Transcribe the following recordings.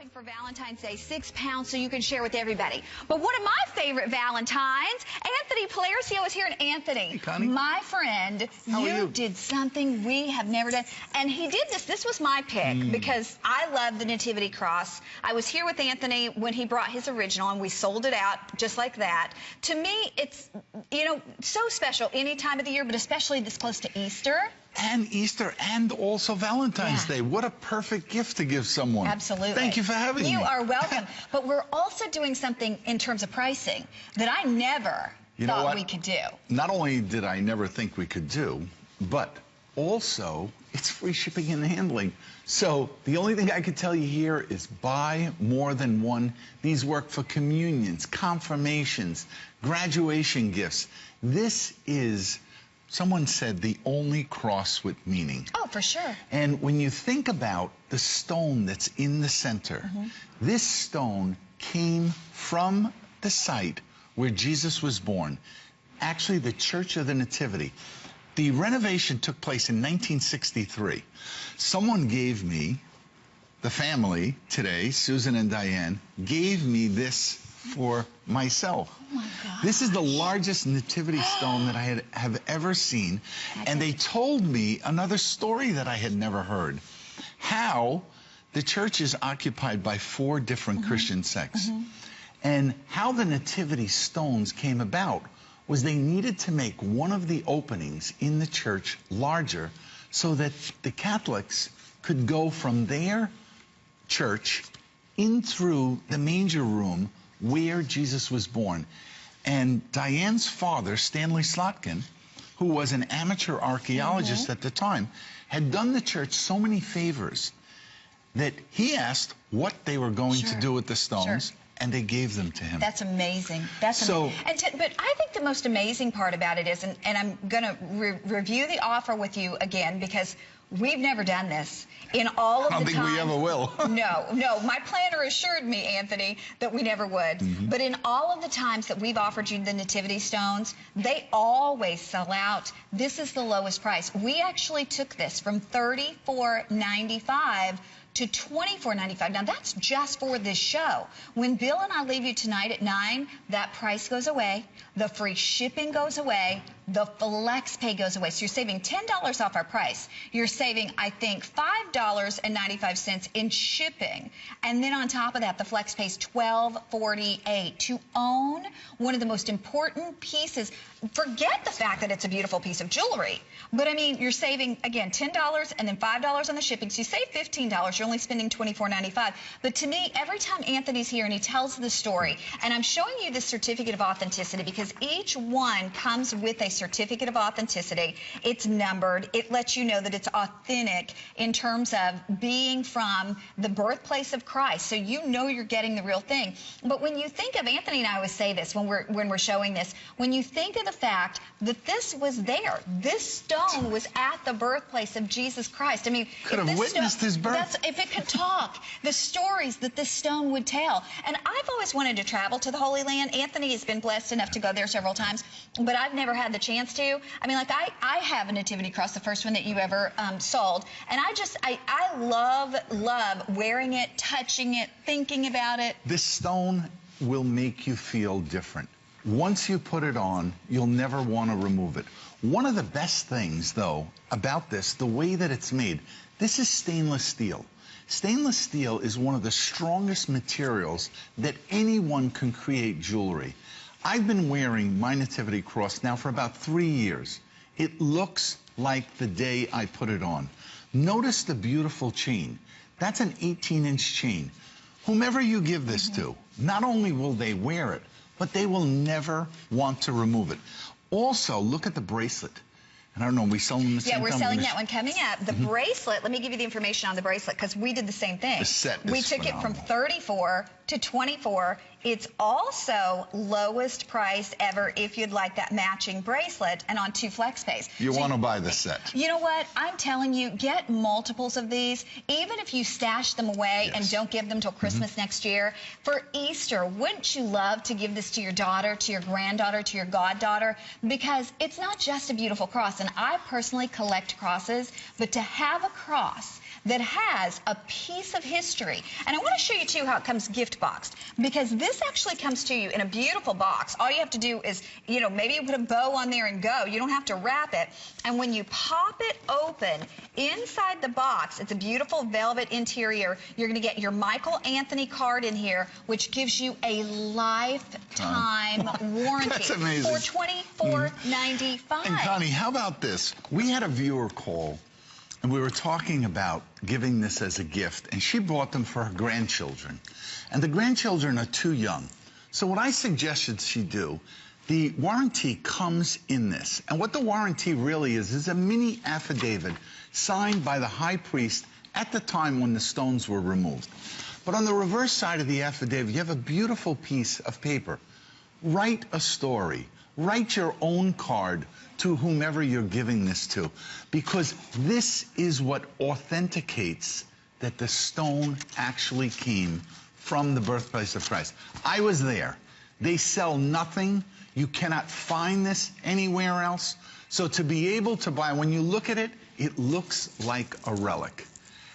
For Valentine's Day, £6 so you can share with everybody. But one of my favorite Valentines, Anthony Palercio is here. And Anthony, hey, Connie. My friend, you did something we have never done. And he did this. This was my pick because I love the Nativity cross. I was here with Anthony when he brought his original and we sold it out just like that. To me, it's, you know, so special any time of the year, but especially this close to Easter. And Easter and also Valentine's Day. What a perfect gift to give someone. Absolutely. Thank you for having me. You are welcome. But we're also doing something in terms of pricing that I never thought we could do. Not only did I never think we could do, but also it's free shipping and handling. So the only thing I could tell you here is buy more than one. These work for communions, confirmations, graduation gifts. This is, someone said, the only cross with meaning. Oh, for sure. And when you think about the stone that's in the center, this stone came from the site where Jesus was born, actually the Church of the Nativity. The renovation took place in 1963. Someone gave me, the family today, Susan and Diane, gave me this for myself. Oh my God. This is the largest nativity stone that I have ever seen. And they told me another story that I had never heard. How the church is occupied by 4 different Christian sects. And how the nativity stones came about was they needed to make one of the openings in the church larger so that the Catholics could go from their church in through the manger room where Jesus was born. And Diane's father, Stanley Slotkin, who was an amateur archaeologist at the time, had done the church so many favors that he asked what they were going to do with the stones, and they gave them to him. That's amazing. That's amazing. But I think the most amazing part about it is, and I'm going to review the offer with you again because we've never done this. In all of the time. I don't think we ever will. No. My planner assured me, Anthony, that we never would. But in all of the times that we've offered you the nativity stones, they always sell out. This is the lowest price. We actually took this from $34.95 to $24.95. Now, that's just for this show. When Bill and I leave you tonight at 9, that price goes away. The free shipping goes away. The flex pay goes away. So you're saving $10 off our price. You're saving, I think, $5.95 in shipping. And then on top of that, the flex pay is $12.48. To own one of the most important pieces, forget the fact that it's a beautiful piece of jewelry. But, I mean, you're saving, again, $10 and then $5 on the shipping. So you save $15. You're only spending $24.95. But to me, every time Anthony's here and he tells the story, and I'm showing you the certificate of authenticity because each one comes with a certificate of authenticity. It's numbered. It lets you know that it's authentic in terms of being from the birthplace of Christ. So you know you're getting the real thing. But when you think of, Anthony and I always say this when we're showing this, when you think of the fact that this was there, this stone was at the birthplace of Jesus Christ. I mean, could have witnessed his birth. If it could talk, the stories that this stone would tell. And I've always wanted to travel to the Holy Land. Anthony has been blessed enough to go there several times, but I've never had the chance to. I mean, like, I have a nativity cross, the first one that you ever sold, and I love wearing it, touching it, thinking about it. This stone will make you feel different. Once you put it on, you'll never want to remove it. One of the best things, though, about this, the way that it's made, this is stainless steel. Stainless steel is one of the strongest materials that anyone can create jewelry. I've been wearing my nativity cross now for about 3 years. It looks like the day I put it on. Notice the beautiful chain. That's an 18-inch chain. Whomever you give this to, not only will they wear it, but they will never want to remove it. Also, look at the bracelet. And I don't know, we sell them the same time? Yeah, we're selling that one coming up. The bracelet, let me give you the information on the bracelet, because we did the same thing. The set is We took phenomenal. it from $34 to $24. It's also lowest price ever if you'd like that matching bracelet and on 2 flex pays. You want to buy the set. You know what? I'm telling you, get multiples of these. Even if you stash them away and don't give them till Christmas next year. For Easter, wouldn't you love to give this to your daughter, to your granddaughter, to your goddaughter? Because it's not just a beautiful cross. And I personally collect crosses, but to have a cross that has a piece of history. And I want to show you, too, how it comes gift boxed, because this actually comes to you in a beautiful box. All you have to do is, you know, maybe you put a bow on there and go. You don't have to wrap it. And when you pop it open, inside the box, it's a beautiful velvet interior. You're going to get your Michael Anthony card in here, which gives you a lifetime warranty. That's amazing. For $24.95. And Connie, how about this? We had a viewer call, and we were talking about giving this as a gift, and she bought them for her grandchildren. And the grandchildren are too young. So what I suggested she do, the warranty comes in this. And what the warranty really is a mini affidavit signed by the high priest at the time when the stones were removed. But on the reverse side of the affidavit, you have a beautiful piece of paper. Write a story. Write your own card to whomever you're giving this to, because this is what authenticates that the stone actually came from the birthplace of Christ. I was there. They sell nothing. You cannot find this anywhere else. So to be able to buy, when you look at it, it looks like a relic.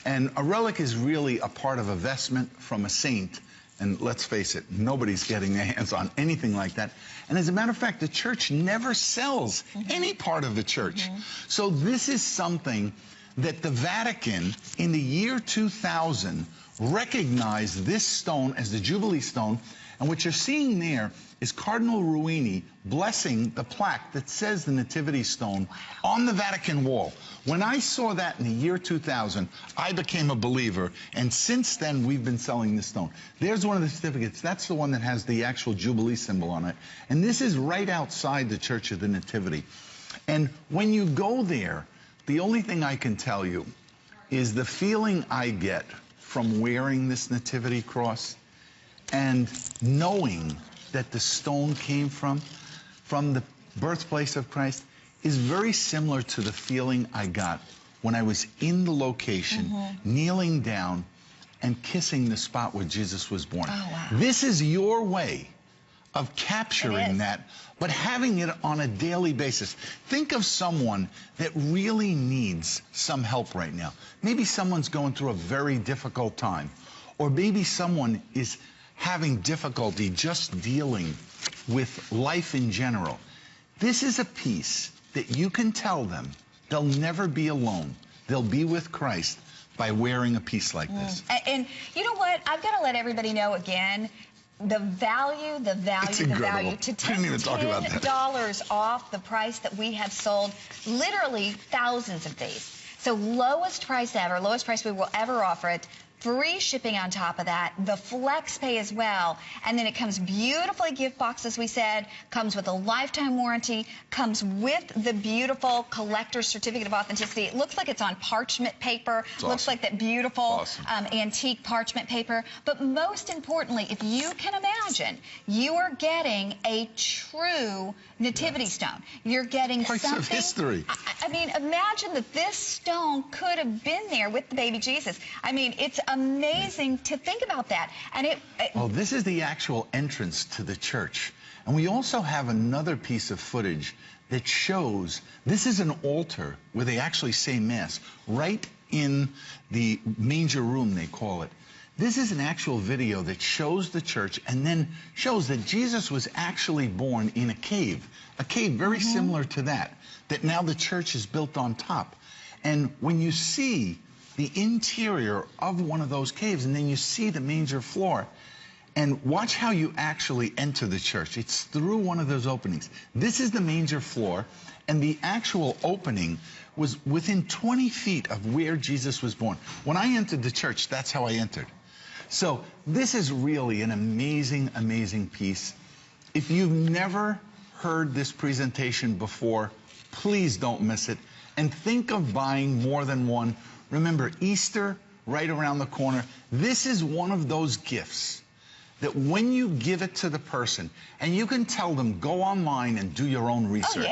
And a relic is really a part of a vestment from a saint. And let's face it, nobody's getting their hands on anything like that. And as a matter of fact, the church never sells any part of the church. So this is something that the Vatican, in the year 2000, recognized this stone as the Jubilee Stone. And what you're seeing there is Cardinal Ruini blessing the plaque that says the Nativity Stone on the Vatican wall. When I saw that in the year 2000, I became a believer, and since then we've been selling this stone. There's one of the certificates. That's the one that has the actual Jubilee symbol on it. And this is right outside the Church of the Nativity. And when you go there, the only thing I can tell you is the feeling I get from wearing this Nativity cross and knowing that the stone came from the birthplace of Christ is very similar to the feeling I got when I was in the location, kneeling down and kissing the spot where Jesus was born. Oh, wow. This is your way of capturing that, but having it on a daily basis. Think of someone that really needs some help right now. Maybe someone's going through a very difficult time, or maybe someone is having difficulty just dealing with life in general. This is a piece that you can tell them they'll never be alone. They'll be with Christ by wearing a piece like this. And you know what? I've got to let everybody know again, the value, the value. To take $10 off the price that we have sold literally thousands of these. So lowest price ever, lowest price we will ever offer it. Free shipping on top of that, the flex pay as well, and then it comes beautifully gift boxed, as we said, comes with a lifetime warranty, comes with the beautiful collector's certificate of authenticity. It looks like it's on parchment paper, looks like that beautiful antique parchment paper, but most importantly, if you can imagine, you are getting a true Nativity Stone. You're getting something of history. I mean, imagine that this stone could have been there with the baby Jesus. I mean, it's amazing to think about that. And oh, this is the actual entrance to the church. And we also have another piece of footage that shows this is an altar where they actually say Mass right in the manger room, they call it. This is an actual video that shows the church and then shows that Jesus was actually born in a cave very similar to that now the church is built on top. And when you see the interior of one of those caves, and then you see the manger floor, and watch how you actually enter the church. It's through one of those openings. This is the manger floor, and the actual opening was within 20 feet of where Jesus was born. When I entered the church, that's how I entered. So this is really an amazing, amazing piece. If you've never heard this presentation before, please don't miss it. And think of buying more than one. Remember, Easter, right around the corner. This is one of those gifts that when you give it to the person, and you can tell them, go online and do your own research.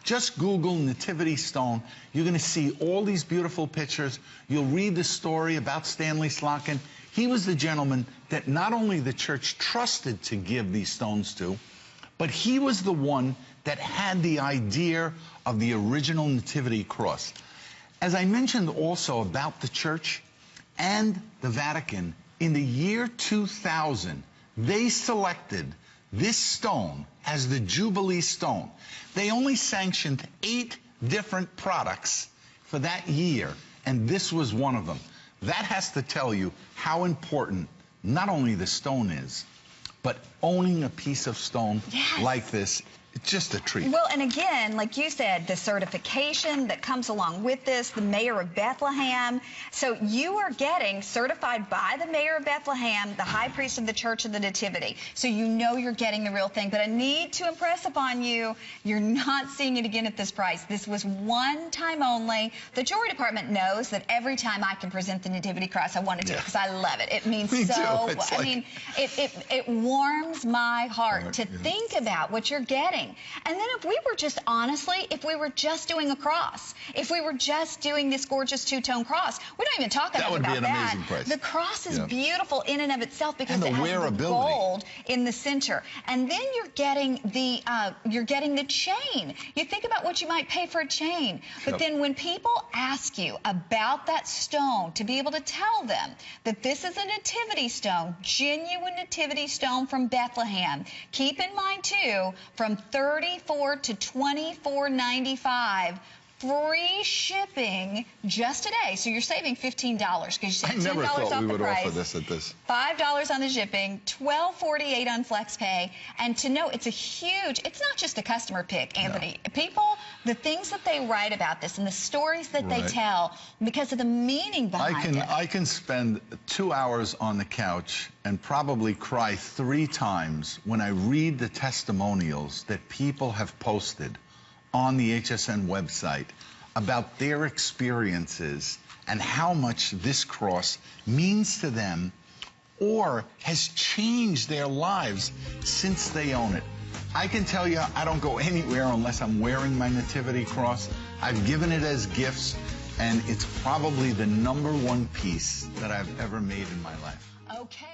Just Google Nativity Stone. You're going to see all these beautiful pictures. You'll read the story about Stanley Slotkin. He was the gentleman that not only the church trusted to give these stones to, but he was the one that had the idea of the original Nativity cross. As I mentioned also about the church and the Vatican, in the year 2000, they selected this stone as the Jubilee Stone. They only sanctioned 8 different products for that year, and this was one of them. That has to tell you how important not only the stone is, but owning a piece of stone like this. It's just a treat. Well, and again, like you said, the certification that comes along with this, the mayor of Bethlehem. So you are getting certified by the mayor of Bethlehem, the high priest of the Church of the Nativity. So you know you're getting the real thing. But I need to impress upon you, you're not seeing it again at this price. This was one time only. The jewelry department knows that every time I can present the Nativity cross, I want to do it because I love it. It means Me so. too. I mean, it warms my heart to think about what you're getting. And then if we were just, honestly, if we were just doing a cross, if we were just doing this gorgeous 2-tone cross, we don't even talk about that. That would be an amazing price. The cross is beautiful in and of itself because it has the gold in the center. And then you're getting the chain. You think about what you might pay for a chain. But then when people ask you about that stone, to be able to tell them that this is a nativity stone, genuine nativity stone from Bethlehem, keep in mind too, from $34 to $24.95, free shipping just today. So you're saving $15 because you save $10 off the price. I never thought we would offer this at this. $5 on the shipping, $12.48 on FlexPay, and to know it's a huge. It's not just a customer pick, Anthony. No. People, the things that they write about this and the stories that they tell because of the meaning behind it. I can spend 2 hours on the couch and probably cry 3 times when I read the testimonials that people have posted on the HSN website about their experiences and how much this cross means to them or has changed their lives since they own it. I can tell you I don't go anywhere unless I'm wearing my nativity cross. I've given it as gifts, and it's probably the #1 piece that I've ever made in my life. Okay.